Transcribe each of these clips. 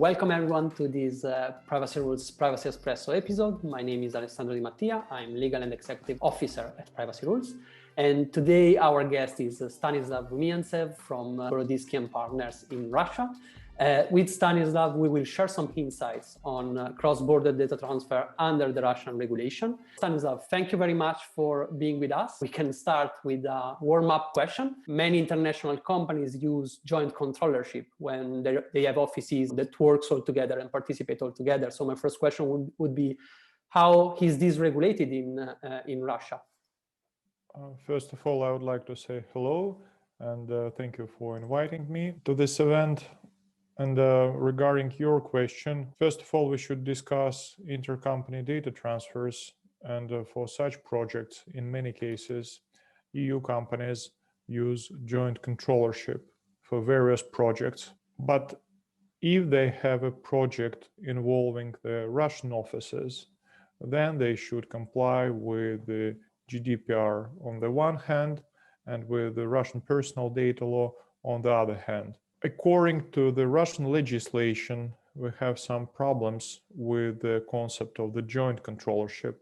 Welcome everyone to this Privacy Rules Privacy Espresso episode. My name is Alessandro Di Mattia. I'm Legal and Executive Officer at Privacy Rules. And today our guest is Stanislav Rumyantsev from Gorodissky Partners in Russia. With Stanislav, we will share some insights on cross-border data transfer under the Russian regulation. Stanislav, thank you very much for being with us. We can start with a warm-up question. Many international companies use joint controllership when they have offices that work all together and participate all together. So my first question would be, how is this regulated in Russia? First of all, I would like to say hello and thank you for inviting me to this event. And regarding your question, first of all, we should discuss intercompany data transfers. And for such projects, in many cases, EU companies use joint controllership for various projects. But if they have a project involving the Russian offices, then they should comply with the GDPR on the one hand and with the Russian personal data law on the other hand. According to the Russian legislation, we have some problems with the concept of the joint controllership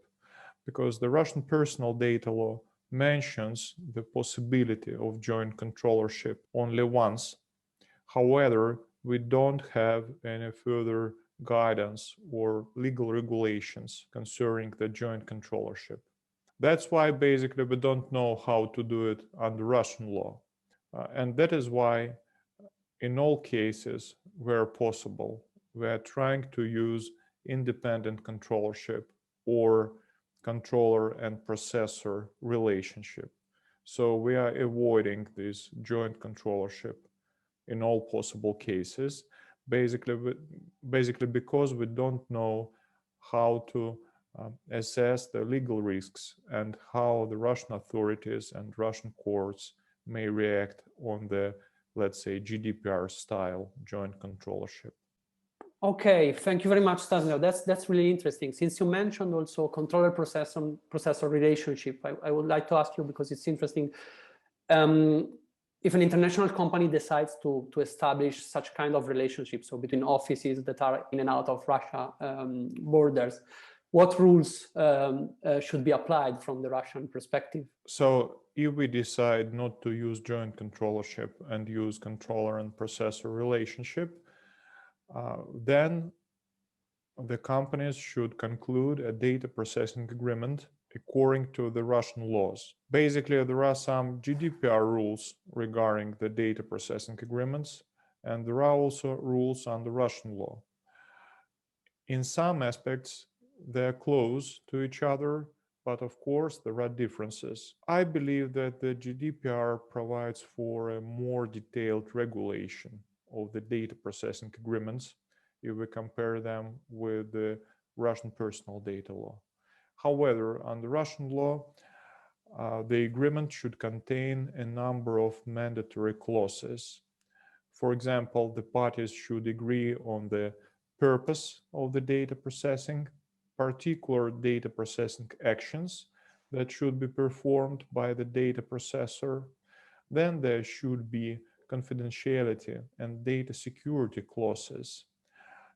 because the Russian personal data law mentions the possibility of joint controllership only once. However, we don't have any further guidance or legal regulations concerning the joint controllership. That's why basically we don't know how to do it under Russian law. And that is why in all cases where possible, we are trying to use independent controllership or controller and processor relationship. So we are avoiding this joint controllership in all possible cases, basically because we don't know how to assess the legal risks and how the Russian authorities and Russian courts may react on the, let's say, GDPR style joint controllership. Okay, thank you very much, Stanislav. That's really interesting. Since you mentioned also controller processor relationship, I would like to ask you, because it's interesting, if an international company decides to establish such kind of relationship, so between offices that are in and out of Russia borders, what rules should be applied from the Russian perspective? So if we decide not to use joint controllership and use controller and processor relationship, then the companies should conclude a data processing agreement according to the Russian laws. Basically, there are some GDPR rules regarding the data processing agreements, and there are also rules under Russian law. In some aspects, they're close to each other, but of course there are differences. I believe that the GDPR provides for a more detailed regulation of the data processing agreements if we compare them with the Russian personal data law. However, under Russian law, the agreement should contain a number of mandatory clauses. For example, the parties should agree on the purpose of the data processing, particular data processing actions that should be performed by the data processor. Then there should be confidentiality and data security clauses.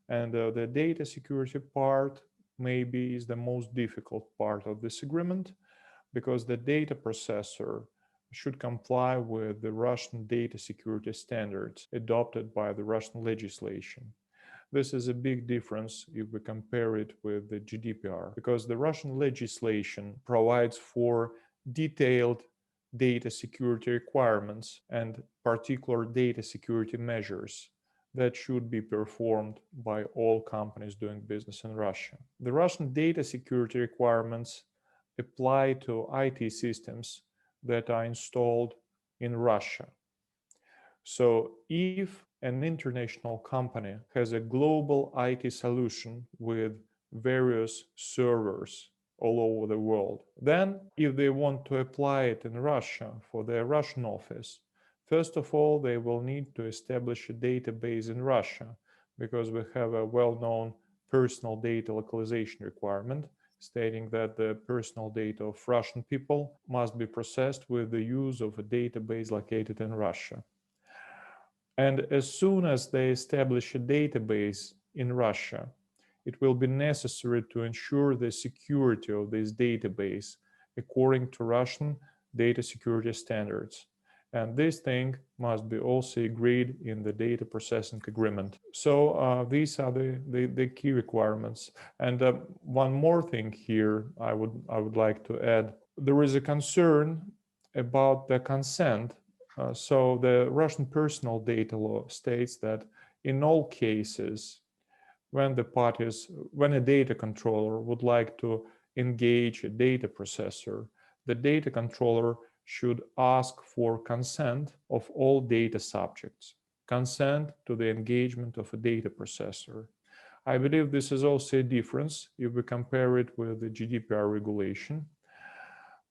And the data security part maybe is the most difficult part of this agreement because the data processor should comply with the Russian data security standards adopted by the Russian legislation. This is a big difference if we compare it with the GDPR, because the Russian legislation provides for detailed data security requirements and particular data security measures that should be performed by all companies doing business in Russia. The Russian data security requirements apply to IT systems that are installed in Russia. So if an international company has a global IT solution with various servers all over the world, then if they want to apply it in Russia for their Russian office, first of all, they will need to establish a database in Russia because we have a well-known personal data localization requirement stating that the personal data of Russian people must be processed with the use of a database located in Russia. And as soon as they establish a database in Russia, it will be necessary to ensure the security of this database according to Russian data security standards. And this thing must be also agreed in the data processing agreement. So these are the key requirements. And one more thing here I would like to add. There is a concern about the consent. So the Russian personal data law states that in all cases, when a data controller would like to engage a data processor, the data controller should ask for consent of all data subjects, consent to the engagement of a data processor. I believe this is also a difference if we compare it with the GDPR regulation.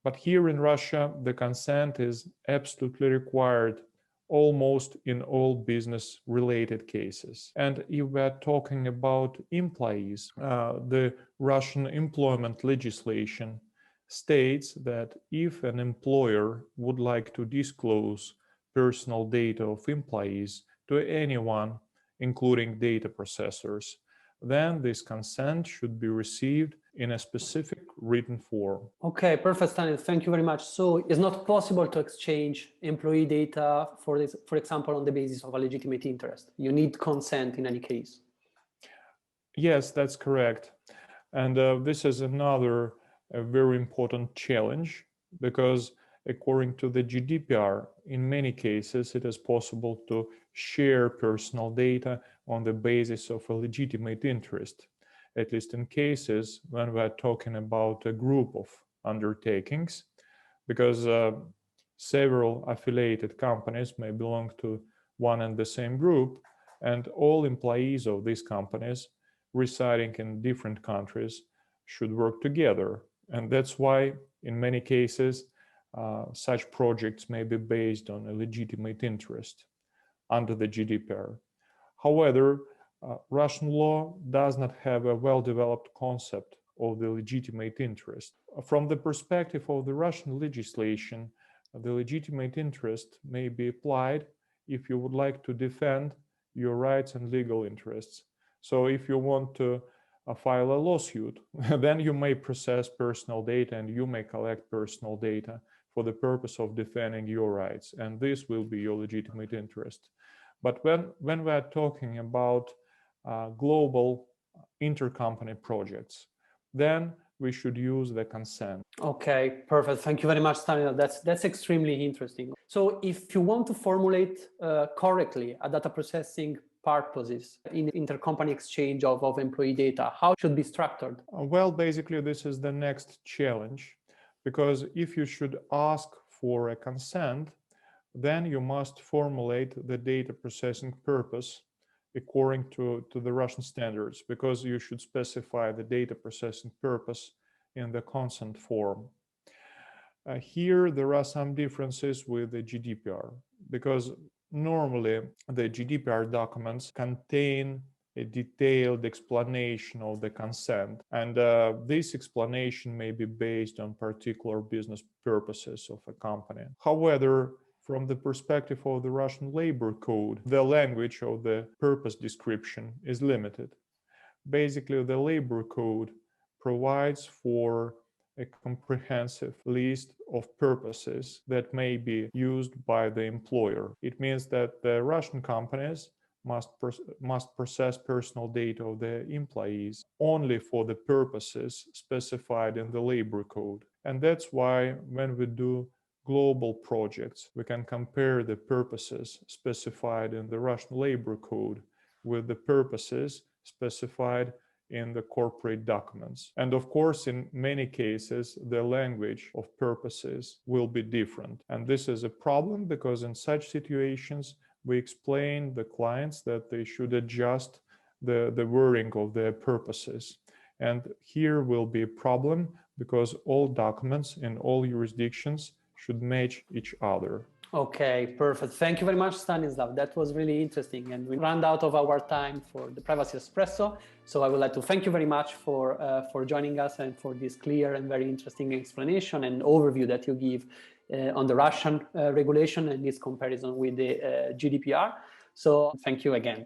But here in Russia, the consent is absolutely required almost in all business related cases. And if we're talking about employees, the Russian employment legislation states that if an employer would like to disclose personal data of employees to anyone, including data processors, then this consent should be received in a specific written form. Okay, perfect, Stanis. Thank you very much. So it's not possible to exchange employee data, for example, on the basis of a legitimate interest. You need consent in any case. Yes, that's correct. And this is another very important challenge, because according to the GDPR, in many cases, it is possible to share personal data on the basis of a legitimate interest, at least in cases when we're talking about a group of undertakings, because several affiliated companies may belong to one and the same group, and all employees of these companies residing in different countries should work together. And that's why, in many cases, such projects may be based on a legitimate interest under the GDPR. However, Russian law does not have a well-developed concept of the legitimate interest. From the perspective of the Russian legislation, the legitimate interest may be applied if you would like to defend your rights and legal interests. So if you want to file a lawsuit, then you may process personal data and you may collect personal data for the purpose of defending your rights, and this will be your legitimate interest. But when we're talking about global intercompany projects, then we should use the consent. Okay, perfect. Thank you very much, Stanislav. That's extremely interesting. So if you want to formulate correctly a data processing purposes in intercompany exchange of employee data, how should be structured? Well, basically, this is the next challenge, because if you should ask for a consent, then you must formulate the data processing purpose according to the Russian standards, because you should specify the data processing purpose in the consent form. Here, there are some differences with the GDPR, because normally the GDPR documents contain a detailed explanation of the consent, and this explanation may be based on particular business purposes of a company. However, from the perspective of the Russian labor code, the language of the purpose description is limited. Basically, the labor code provides for a comprehensive list of purposes that may be used by the employer. It means that the Russian companies must process personal data of their employees only for the purposes specified in the labor code. And that's why when we do global projects, we can compare the purposes specified in the Russian labor code with the purposes specified in the corporate documents. And of course, in many cases, the language of purposes will be different. And this is a problem, because in such situations, we explain the clients that they should adjust the wording of their purposes. And here will be a problem, because all documents in all jurisdictions should match each other. Okay, perfect. Thank you very much, Stanislav. That was really interesting. And we ran out of our time for the Privacy Espresso. So I would like to thank you very much for joining us and for this clear and very interesting explanation and overview that you give on the Russian regulation and its comparison with the GDPR. So thank you again.